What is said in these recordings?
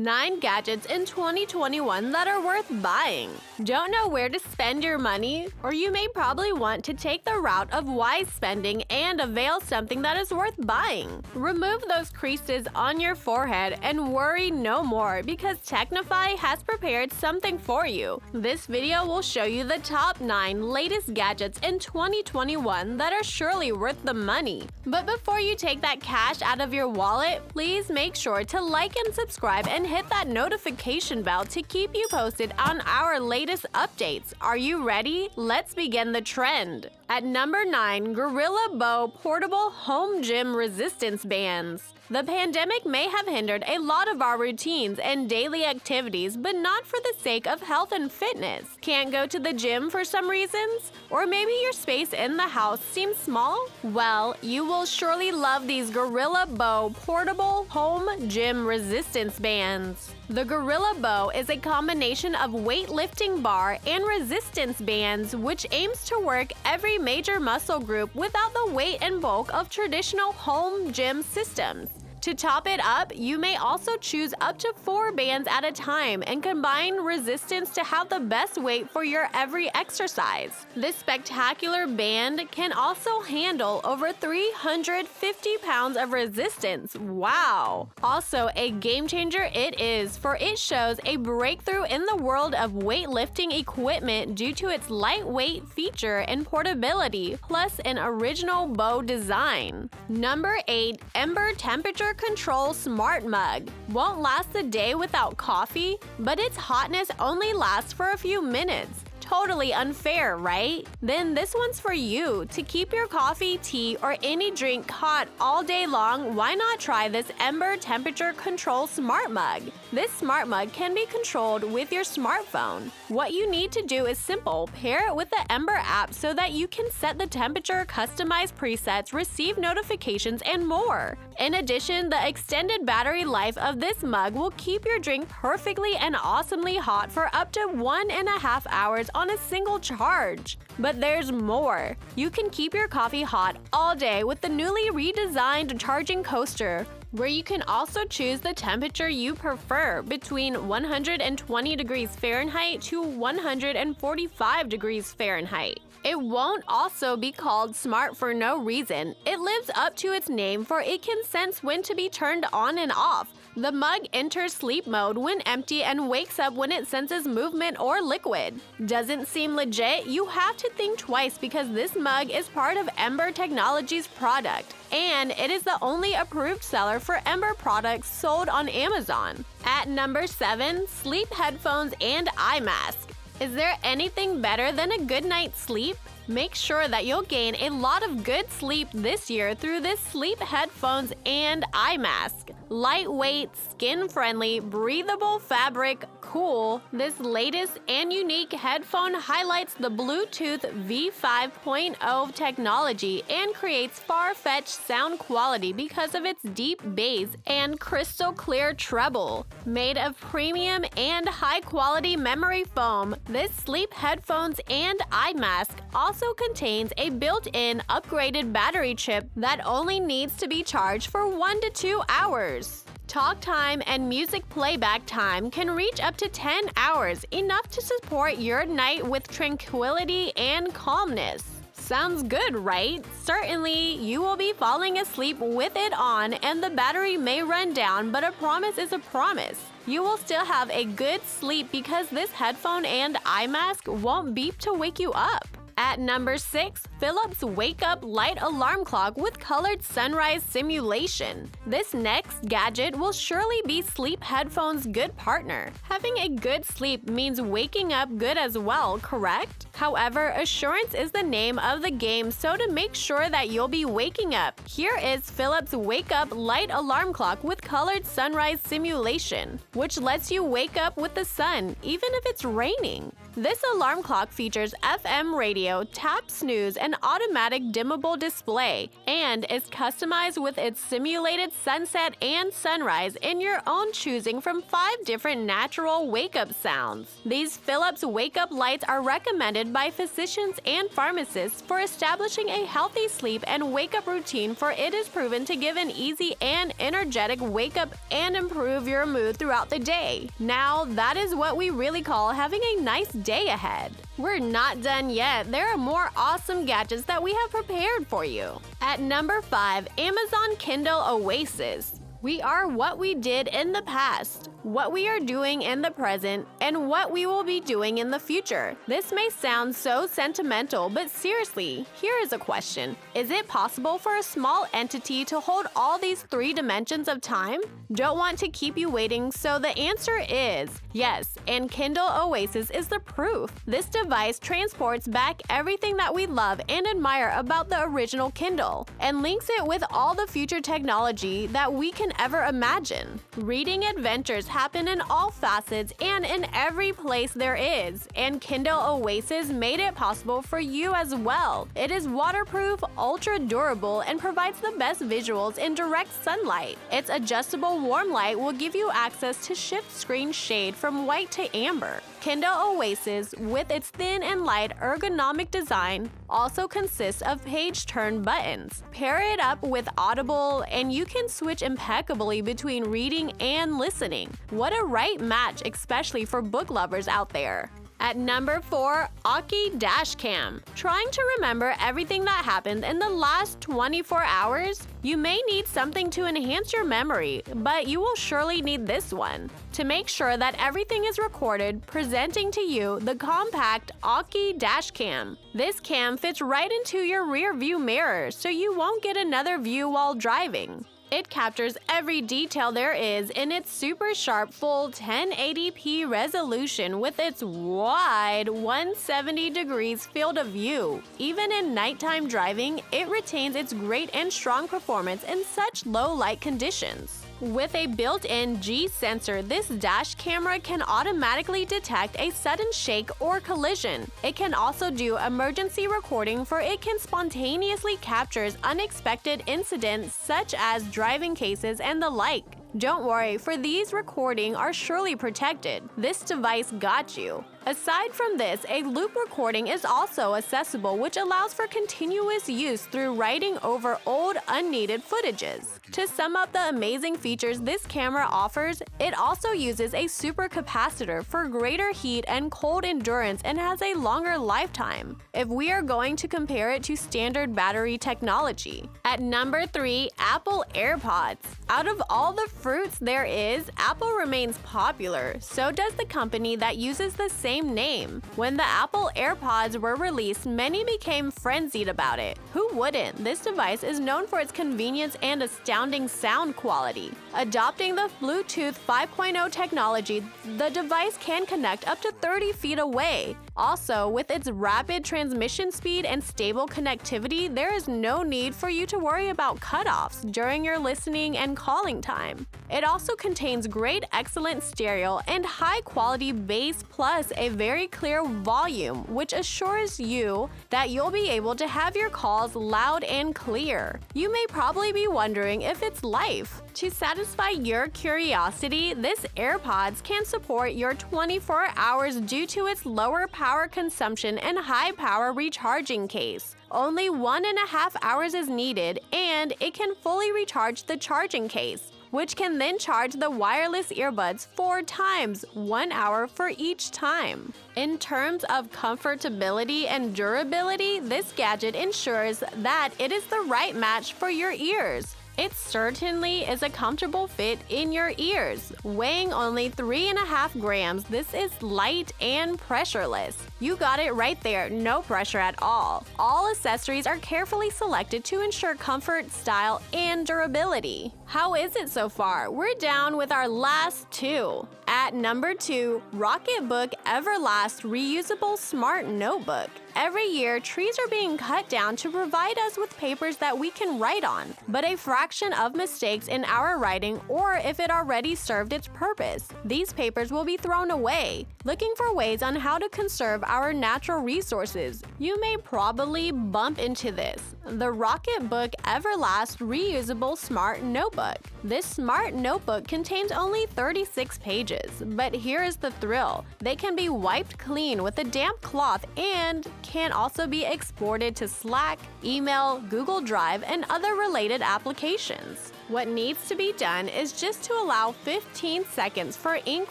9 gadgets in 2021 that are worth buying. Don't know where to spend your money? Or you may probably want to take the route of wise spending and avail something that is worth buying. Remove those creases on your forehead and worry no more because Technify has prepared something for you. This video will show you the top 9 latest gadgets in 2021 that are surely worth the money. But before you take that cash out of your wallet, please make sure to like and subscribe and hit that notification bell to keep you posted on our latest updates. Are you ready? Let's begin the trend. At number 9, Gorilla Bow Portable Home Gym Resistance Bands. The pandemic may have hindered a lot of our routines and daily activities, but not for the sake of health and fitness. Can't go to the gym for some reasons? Or maybe your space in the house seems small? Well, you will surely love these Gorilla Bow Portable Home Gym Resistance Bands. The Gorilla Bow is a combination of weightlifting bar and resistance bands which aims to work every major muscle group without the weight and bulk of traditional home gym systems. To top it up, you may also choose up to 4 bands at a time and combine resistance to have the best weight for your every exercise. This spectacular band can also handle over 350 pounds of resistance. Wow! Also, a game changer it is, for it shows a breakthrough in the world of weightlifting equipment due to its lightweight feature and portability, plus an original bow design. Number 8, Ember Temperature Control Smart Mug. Won't last a day without coffee, but its hotness only lasts for a few minutes. Totally unfair, right? Then this one's for you. To keep your coffee, tea, or any drink hot all day long, why not try this Ember Temperature Control Smart Mug? This smart mug can be controlled with your smartphone. What you need to do is simple. Pair it with the Ember app so that you can set the temperature, customize presets, receive notifications, and more. In addition, the extended battery life of this mug will keep your drink perfectly and awesomely hot for up to 1.5 hours on a single charge. But there's more. You can keep your coffee hot all day with the newly redesigned charging coaster, where you can also choose the temperature you prefer between 120 degrees Fahrenheit to 145 degrees Fahrenheit. It won't also be called smart for no reason. It lives up to its name, for it can sense when to be turned on and off. The mug enters sleep mode when empty and wakes up when it senses movement or liquid. Doesn't seem legit? You have to think twice because this mug is part of Ember Technology's product, and it is the only approved seller for Ember products sold on Amazon. At number 7, Sleep Headphones and Eye Mask. Is there anything better than a good night's sleep? Make sure that you'll gain a lot of good sleep this year through this sleep headphones and eye mask. Lightweight, skin-friendly, breathable fabric, cool. This latest and unique headphone highlights the Bluetooth V5.0 technology and creates far-fetched sound quality because of its deep bass and crystal clear treble. Made of premium and high-quality memory foam, this sleep headphones and eye mask also contains a built-in upgraded battery chip that only needs to be charged for 1 to 2 hours. Talk time and music playback time can reach up to 10 hours, enough to support your night with tranquility and calmness. Sounds good, right? Certainly, you will be falling asleep with it on and the battery may run down, but a promise is a promise. You will still have a good sleep because this headphone and eye mask won't beep to wake you up. At number 6, Philips Wake Up Light Alarm Clock with Colored Sunrise Simulation. This next gadget will surely be sleep headphones' good partner. Having a good sleep means waking up good as well, correct? However, assurance is the name of the game, so to make sure that you'll be waking up, here is Philips Wake Up Light Alarm Clock with Colored Sunrise Simulation, which lets you wake up with the sun, even if it's raining. This alarm clock features FM radio, tap snooze, and an automatic dimmable display and is customized with its simulated sunset and sunrise in your own choosing from 5 different natural wake-up sounds. These Philips wake-up lights are recommended by physicians and pharmacists for establishing a healthy sleep and wake-up routine, for it is proven to give an easy and energetic wake-up and improve your mood throughout the day. Now, that is what we really call having a nice day ahead. We're not done yet. There are more awesome gadgets that we have prepared for you. At number 5, Amazon Kindle Oasis. We are what we did in the past, what we are doing in the present, and what we will be doing in the future. This may sound so sentimental, but seriously, here is a question. Is it possible for a small entity to hold all these 3 dimensions of time? Don't want to keep you waiting, so the answer is yes, and Kindle Oasis is the proof. This device transports back everything that we love and admire about the original Kindle, and links it with all the future technology that we can ever imagine. Reading adventures happen in all facets and in every place there is, and Kindle Oasis made it possible for you as well. It is waterproof, ultra durable, and provides the best visuals in direct sunlight. Its adjustable warm light will give you access to shift screen shade from white to amber. Kindle Oasis, with its thin and light ergonomic design, also consists of page turn buttons. Pair it up with Audible and you can switch impeccably between reading and listening. What a right match, especially for book lovers out there. At number 4, Aki Dash Cam. Trying to remember everything that happened in the last 24 hours? You may need something to enhance your memory, but you will surely need this one. To make sure that everything is recorded, presenting to you the compact Aukey Dash Cam. This cam fits right into your rear view mirror, so you won't get another view while driving. It captures every detail there is in its super sharp full 1080p resolution with its wide 170 degrees field of view. Even in nighttime driving, it retains its great and strong performance in such low light conditions. With a built-in G sensor, this dash camera can automatically detect a sudden shake or collision. It can also do emergency recording, for it can spontaneously capture unexpected incidents such as driving cases and the like. Don't worry, for these recording are surely protected. This device got you. Aside from this, a loop recording is also accessible, which allows for continuous use through writing over old, unneeded footages. To sum up the amazing features this camera offers, it also uses a supercapacitor for greater heat and cold endurance and has a longer lifetime, if we are going to compare it to standard battery technology. At number 3, Apple AirPods. Out of all the fruits there is, Apple remains popular. So does the company that uses the same name. When the Apple AirPods were released, many became frenzied about it. Who wouldn't? This device is known for its convenience and astounding sound quality. Adopting the Bluetooth 5.0 technology, the device can connect up to 30 feet away. Also, with its rapid transmission speed and stable connectivity, there is no need for you to worry about cutoffs during your listening and calling time. It also contains great excellent stereo and high-quality bass, plus a very clear volume, which assures you that you'll be able to have your calls loud and clear. You may probably be wondering if it's life. To satisfy your curiosity, this AirPods can support your 24 hours due to its lower power consumption and high power recharging case. Only 1.5 hours is needed, and it can fully recharge the charging case, which can then charge the wireless earbuds 4 times, 1 hour for each time. In terms of comfortability and durability, this gadget ensures that it is the right match for your ears. It certainly is a comfortable fit in your ears. Weighing only 3.5 grams, this is light and pressureless. You got it right there, no pressure at all. All accessories are carefully selected to ensure comfort, style, and durability. How is it so far? We're down with our last 2. At number 2, Rocketbook Everlast Reusable Smart Notebook. Every year, trees are being cut down to provide us with papers that we can write on, but a fraction of mistakes in our writing, or if it already served its purpose, these papers will be thrown away. Looking for ways on how to conserve our natural resources. You may probably bump into this: the Rocketbook Everlast Reusable Smart Notebook. This smart notebook contains only 36 pages, but here is the thrill: they can be wiped clean with a damp cloth and can also be exported to Slack, email, Google Drive, and other related applications. What needs to be done is just to allow 15 seconds for ink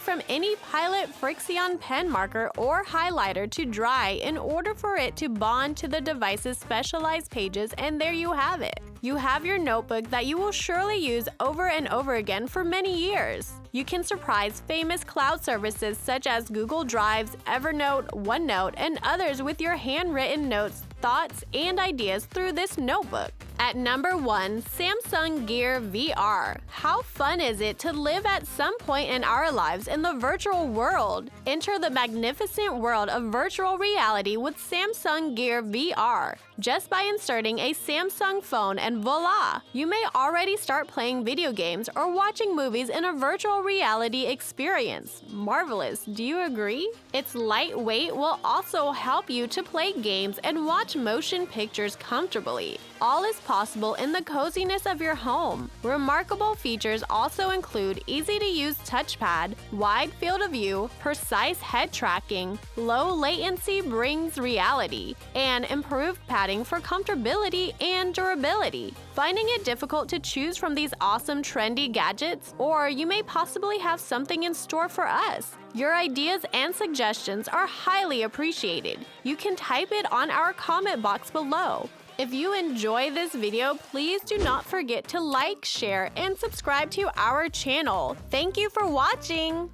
from any Pilot Frixion pen marker or highlighter to dry in order for it to bond to the device's specialized pages, and there you have it. You have your notebook that you will surely use over and over again for many years. You can surprise famous cloud services such as Google Drives, Evernote, OneNote, and others with your handwritten notes, thoughts, and ideas through this notebook. At number 1, Samsung Gear VR. How fun is it to live at some point in our lives in the virtual world? Enter the magnificent world of virtual reality with Samsung Gear VR. Just by inserting a Samsung phone and voila! You may already start playing video games or watching movies in a virtual reality experience. Marvelous, do you agree? Its lightweight will also help you to play games and watch motion pictures comfortably. All is possible in the coziness of your home. Remarkable features also include easy-to-use touchpad, wide field of view, precise head tracking, low latency brings reality, and improved padding for comfortability and durability. Finding it difficult to choose from these awesome trendy gadgets? Or you may possibly have something in store for us. Your ideas and suggestions are highly appreciated. You can type it on our comment box below. If you enjoy this video, please do not forget to like, share, and subscribe to our channel. Thank you for watching!